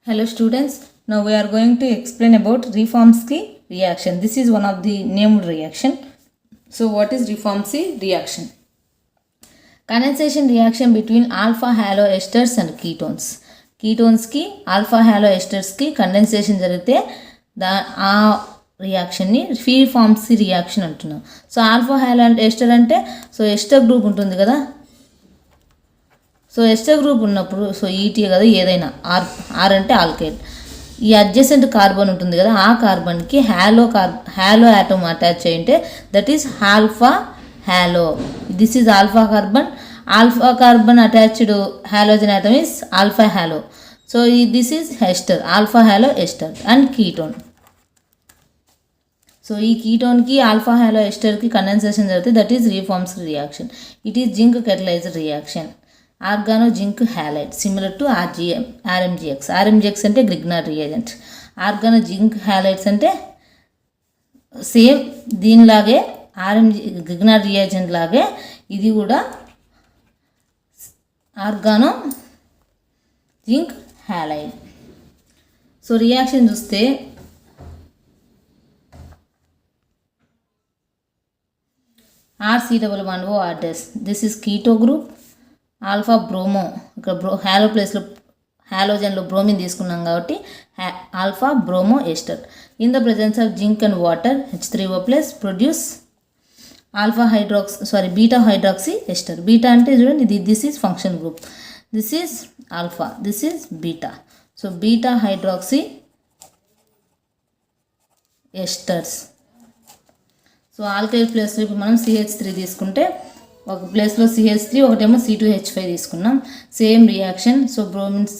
Hello students, now we are going to explain about Reformsky reaction. This is one of the named reaction. So what is Reformsky reaction? Condensation reaction between alpha halo esters and ketones. Ketones ki alpha halo esters ki condensation జరిగితే ఆ reaction ని Reformsky reaction అంటున్నాం. So alpha hollow అంటే ester అంటే so ester group ఉంటుంది కదా. So ester group ఉన్నప్పుడు so ఈటీ కదా ఏదైనా ఆర్ అంటే ఆల్కైల్. ఈ అడ్జసెంట్ కార్బన్ ఉంటుంది కదా, ఆ కార్బన్కి హ్యాలో ఆటమ్ అటాచ్ అయ్యింటే that is alpha halo. This is alpha carbon attached halogen atom is alpha halo. So this is ester, alpha halo ester and ketone. So ఈ కీటోన్కి alpha halo ఎస్టర్కి condensation జరిగితే that is Reformatsky reaction. It is zinc catalyser reaction. Organo zinc halide similar to RMgX. RMgX అంటే Grignard reagent. Organo zinc halides అంటే same దీనిలాగే Grignard reagent లాగే ఇది కూడా organo zinc halide. So reaction చూస్తే RC11O R-. This is keto group. Alpha bromo, ఇక్కడ halo ప్లేస్లో హ్యాలోజన్లో బ్రోమిన్ తీసుకున్నాం కాబట్టి alpha bromo ester. In the presence of zinc and water H3O plus produce beta hydroxy ester. Beta అంటే చూడండి, this is function group, this is alpha, this is beta. So beta hydroxy esters. So alkyl ప్లేస్లో ఇప్పుడు మనం CH3 తీసుకుంటే ఒక ప్లేస్లో CH3, ఒకటేమో C2H5 తీసుకున్నాం. Same reaction. So bromines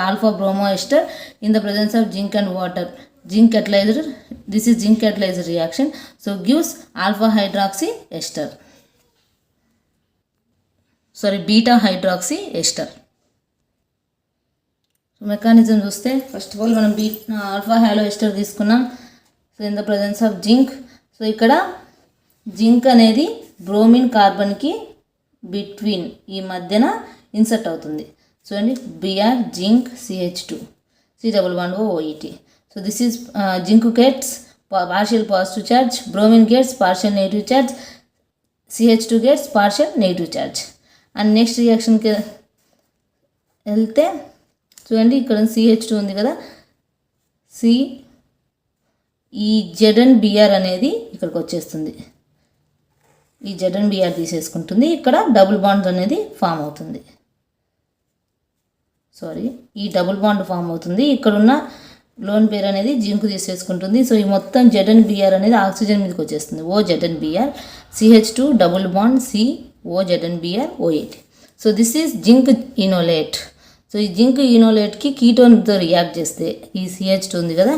alpha bromo ester in the presence of zinc and water. Zinc catalyser, this is zinc catalyser reaction. So gives alpha hydroxy ester, beta hydroxy ester. So mechanism చూస్తే first of all మనం alpha halo ester తీసుకున్నాం. So in the presence of zinc. So ఇక్కడ zinc అనేది bromine కార్బన్కి between ఈ మధ్యన insert అవుతుంది. చూడండి, Br zinc CH2 C11O OET. So this is zinc gets partial positive charge, bromine gets partial negative charge, CH2 gets partial negative charge. And next రియాక్షన్కి వెళ్తే చూడండి, ఇక్కడ CH2 ఉంది కదా, ఈ ZnBr అనేది ఇక్కడికి వచ్చేస్తుంది. ఈ ZnBr తీసేసుకుంటుంది, ఇక్కడ డబుల్ బాండ్ అనేది ఫామ్ అవుతుంది. ఈ డబుల్ బాండ్ ఫామ్ అవుతుంది. ఇక్కడున్న లోన్ పేర్ అనేది జింక్ తీసేసుకుంటుంది. సో ఈ మొత్తం ZnBr అనేది ఆక్సిజన్ మీదకి వచ్చేస్తుంది. OZnBr CH2 double bond COZnBr OH. So this is zinc enolate. So ఈ జింక్ ఇనోలేట్కి కీటోన్తో రియాక్ట్ చేస్తే ఈ CH2 ఉంది కదా,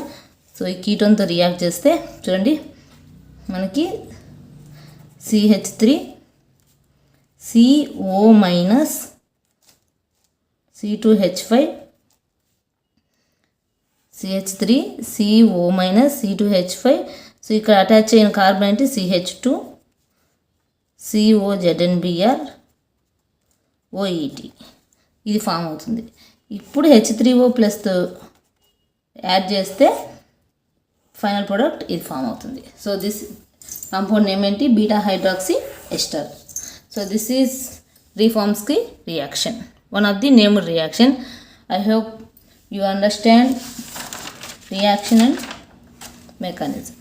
సో ఈ కీటోన్తో రియాక్ట్ చేస్తే చూడండి మనకి CH3 CO minus C2H5 CH3 CO minus C2H5. So ఇక్కడ అటాచ్ అయిన కార్బన్ అంటే CH2 COZnBr OET ఇది ఫామ్ అవుతుంది. ఇప్పుడు H3O ప్లస్తో యాడ్ చేస్తే ఫైనల్ ప్రోడక్ట్ ఇది ఫామ్ అవుతుంది. సో దిస్ కాంపౌండ్ నేమ్ ఏంటి? Beta hydroxy ester. So this is Reformatsky reaction, one of the named reaction. I hope you understand reaction and mechanism.